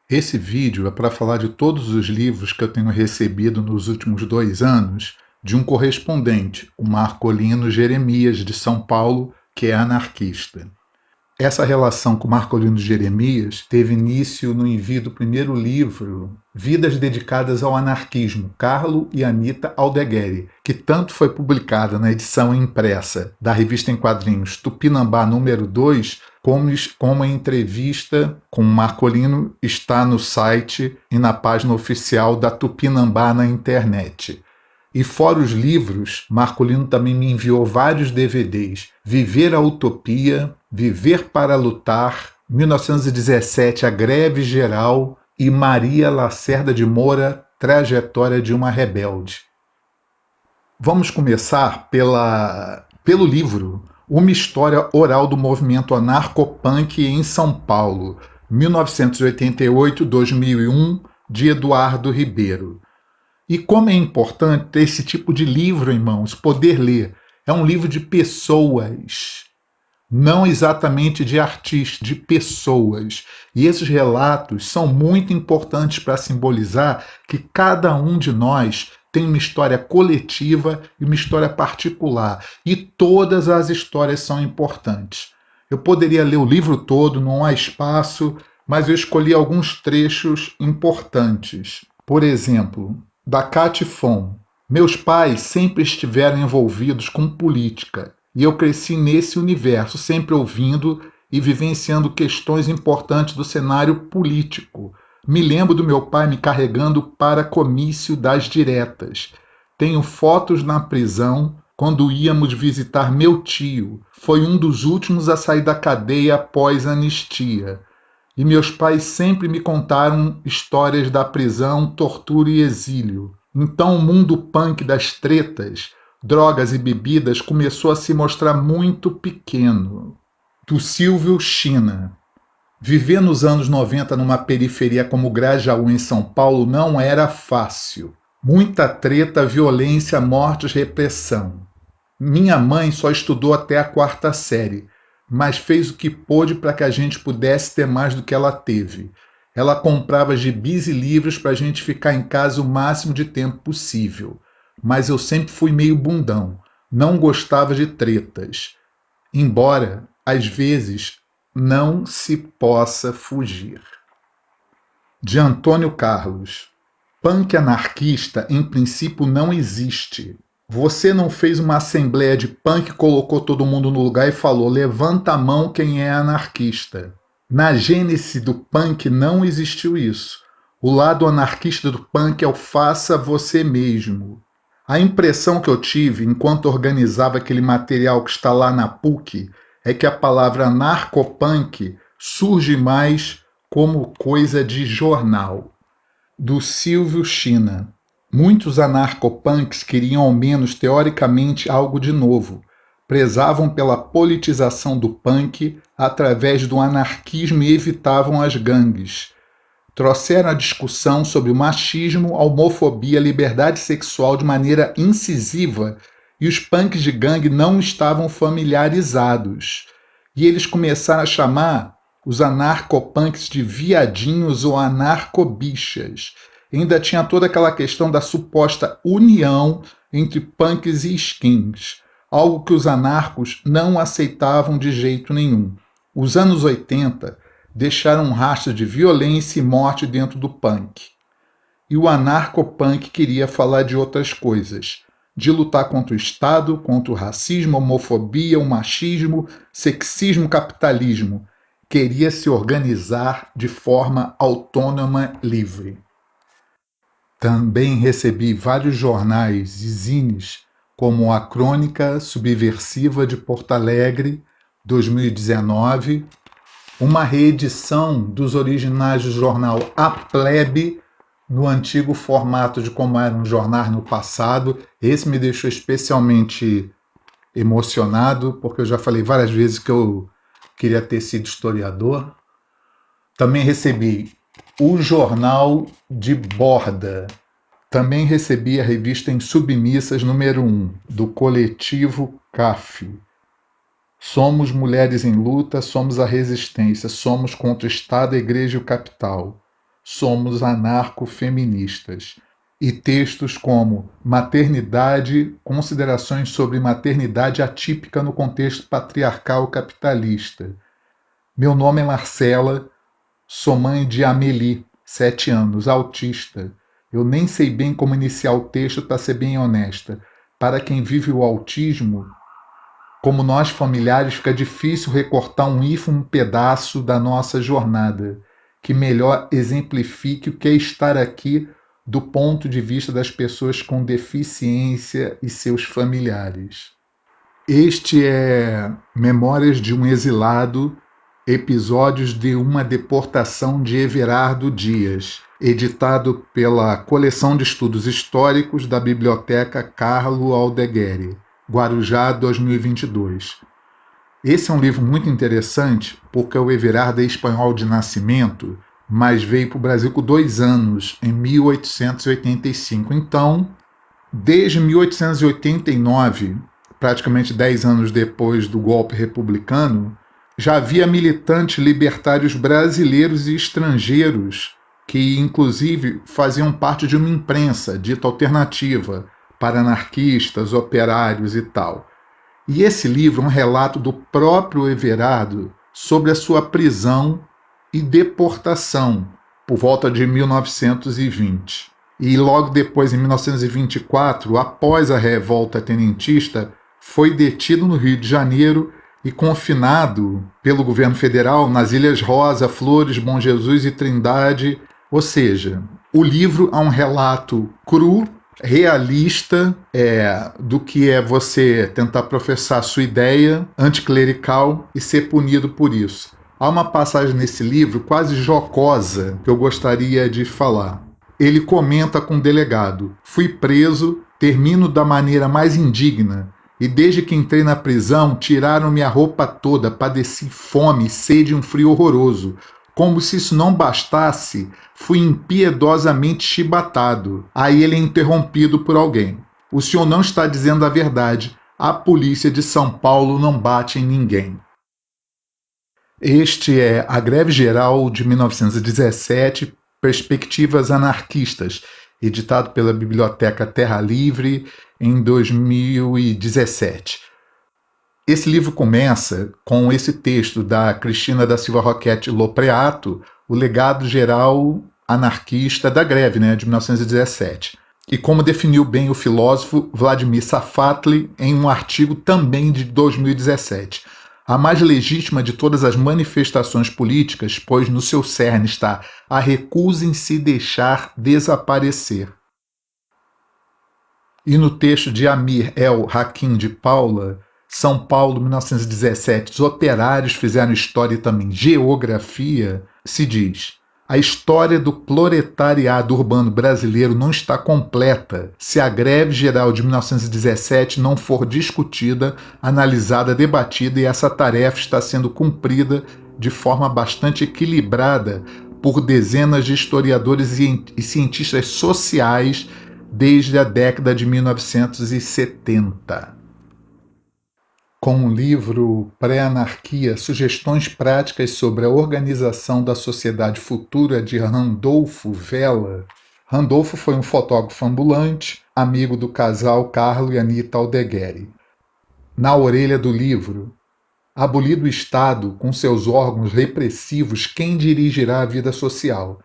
Esse vídeo é para falar de todos os livros que eu tenho recebido nos últimos 2 anos de um correspondente, o Marcolino Jeremias, de São Paulo, que é anarquista. Essa relação com Marcolino Jeremias teve início no envio do primeiro livro, Vidas Dedicadas ao Anarquismo, Carlo e Anita Aldegueri, que tanto foi publicada na edição impressa da revista em quadrinhos Tupinambá número 2, como a entrevista com Marcolino está no site e na página oficial da Tupinambá na internet. E fora os livros, Marcolino também me enviou vários DVDs. Viver a Utopia, Viver para Lutar, 1917, A Greve Geral e Maria Lacerda de Moura, Trajetória de uma Rebelde. Vamos começar pelo livro Uma História Oral do Movimento Anarcopunk em São Paulo, 1988-2001, de Eduardo Ribeiro. E como é importante ter esse tipo de livro em mãos, poder ler. É um livro de pessoas, não exatamente de artistas, de pessoas. E esses relatos são muito importantes para simbolizar que cada um de nós tem uma história coletiva e uma história particular. E todas as histórias são importantes. Eu poderia ler o livro todo, não há espaço, mas eu escolhi alguns trechos importantes. Por exemplo, da Cate Fon. Meus pais sempre estiveram envolvidos com política e eu cresci nesse universo, sempre ouvindo e vivenciando questões importantes do cenário político. Me lembro do meu pai me carregando para comício das diretas. Tenho fotos na prisão quando íamos visitar meu tio. Foi um dos últimos a sair da cadeia após a anistia. E meus pais sempre me contaram histórias da prisão, tortura e exílio. Então o mundo punk das tretas, drogas e bebidas começou a se mostrar muito pequeno. Do Silvio China. Viver nos anos 90 numa periferia como Grajaú, em São Paulo, não era fácil. Muita treta, violência, mortes, repressão. Minha mãe só estudou até a 4ª série, mas fez o que pôde para que a gente pudesse ter mais do que ela teve. Ela comprava gibis e livros para a gente ficar em casa o máximo de tempo possível. Mas eu sempre fui meio bundão, não gostava de tretas. Embora, às vezes, não se possa fugir. De Antônio Carlos. Punk anarquista, em princípio, não existe. Você não fez uma assembleia de punk, colocou todo mundo no lugar e falou: levanta a mão quem é anarquista. Na gênese do punk não existiu isso. O lado anarquista do punk é o faça você mesmo. A impressão que eu tive enquanto organizava aquele material que está lá na PUC é que a palavra anarcopunk surge mais como coisa de jornal. Do Silvio China. Muitos anarcopunks queriam ao menos teoricamente algo de novo. Prezavam pela politização do punk através do anarquismo e evitavam as gangues. Trouxeram a discussão sobre o machismo, a homofobia, a liberdade sexual de maneira incisiva e os punks de gangue não estavam familiarizados. E eles começaram a chamar os anarcopunks de viadinhos ou anarcobichas. Ainda tinha toda aquela questão da suposta união entre punks e skins, algo que os anarcos não aceitavam de jeito nenhum. Os anos 80 deixaram um rastro de violência e morte dentro do punk. E o anarcopunk queria falar de outras coisas, de lutar contra o Estado, contra o racismo, a homofobia, o machismo, sexismo, capitalismo. Queria se organizar de forma autônoma, livre. Também recebi vários jornais e zines, como a Crônica Subversiva de Porto Alegre, 2019, uma reedição dos originais do jornal A Plebe, no antigo formato de como era um jornal no passado. Esse me deixou especialmente emocionado, porque eu já falei várias vezes que eu queria ter sido historiador. Também recebi o Jornal de Borda. Também recebi a revista Em Submissas número 1, do coletivo CAF. Somos mulheres em luta, somos a resistência, somos contra o Estado, a Igreja e o capital. somos anarcofeministas. E textos como Maternidade, considerações sobre maternidade atípica no contexto patriarcal capitalista. Meu nome é Marcela, sou mãe de Amélie, 7 anos, autista. Eu nem sei bem como iniciar o texto, para ser bem honesta. Para quem vive o autismo, como nós familiares, fica difícil recortar um ínfimo pedaço da nossa jornada, que melhor exemplifique o que é estar aqui do ponto de vista das pessoas com deficiência e seus familiares. Este é Memórias de um Exilado, episódios de uma deportação de Everardo Dias, editado pela Coleção de Estudos Históricos da Biblioteca Carlo Aldegueri, Guarujá, 2022. Esse é um livro muito interessante porque o Everardo é espanhol de nascimento, mas veio para o Brasil com 2 anos, em 1885. Então, desde 1889, praticamente 10 anos depois do golpe republicano, já havia militantes libertários brasileiros e estrangeiros que, inclusive, faziam parte de uma imprensa dita alternativa para anarquistas, operários e tal. E esse livro é um relato do próprio Everardo sobre a sua prisão e deportação por volta de 1920. E logo depois, em 1924, após a revolta tenentista, foi detido no Rio de Janeiro e confinado pelo governo federal nas Ilhas Rosa, Flores, Bom Jesus e Trindade. Ou seja, o livro é um relato cru, realista, do que é você tentar professar sua ideia anticlerical e ser punido por isso. Há uma passagem nesse livro quase jocosa que eu gostaria de falar. Ele comenta com o delegado: fui preso, termino da maneira mais indigna, e desde que entrei na prisão tiraram-me a roupa toda, padeci fome, sede e um frio horroroso. Como se isso não bastasse, fui impiedosamente chibatado. Aí ele é interrompido por alguém: o senhor não está dizendo a verdade, a polícia de São Paulo não bate em ninguém. Este é A Greve Geral de 1917, Perspectivas Anarquistas, editado pela Biblioteca Terra Livre em 2017. Esse livro começa com esse texto da Cristina da Silva Roquette Lopreato, O Legado Geral Anarquista da Greve, de 1917. E como definiu bem o filósofo Vladimir Safatli em um artigo também de 2017. A mais legítima de todas as manifestações políticas, pois no seu cerne está a recusa em se deixar desaparecer. E no texto de Amir El Hakim de Paula, São Paulo, 1917, os operários fizeram história e também geografia, se diz: a história do proletariado urbano brasileiro não está completa se a greve geral de 1917 não for discutida, analisada, debatida, e essa tarefa está sendo cumprida de forma bastante equilibrada por dezenas de historiadores e cientistas sociais desde a década de 1970. Com o livro Pré-Anarquia, Sugestões Práticas sobre a Organização da Sociedade Futura, de Randolfo Vella. Randolfo foi um fotógrafo ambulante, amigo do casal Carlo e Anita Aldegueri. Na orelha do livro: abolido o Estado, com seus órgãos repressivos, quem dirigirá a vida social?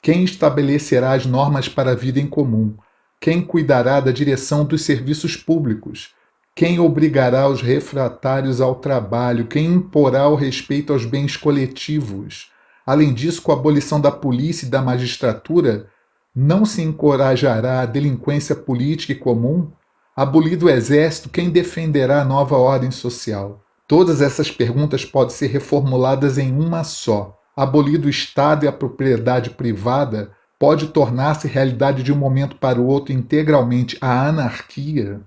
Quem estabelecerá as normas para a vida em comum? Quem cuidará da direção dos serviços públicos? Quem obrigará os refratários ao trabalho? Quem imporá o respeito aos bens coletivos? Além disso, com a abolição da polícia e da magistratura, não se encorajará a delinquência política e comum? Abolido o exército, quem defenderá a nova ordem social? Todas essas perguntas podem ser reformuladas em uma só. Abolido o Estado e a propriedade privada, pode tornar-se realidade de um momento para o outro integralmente a anarquia?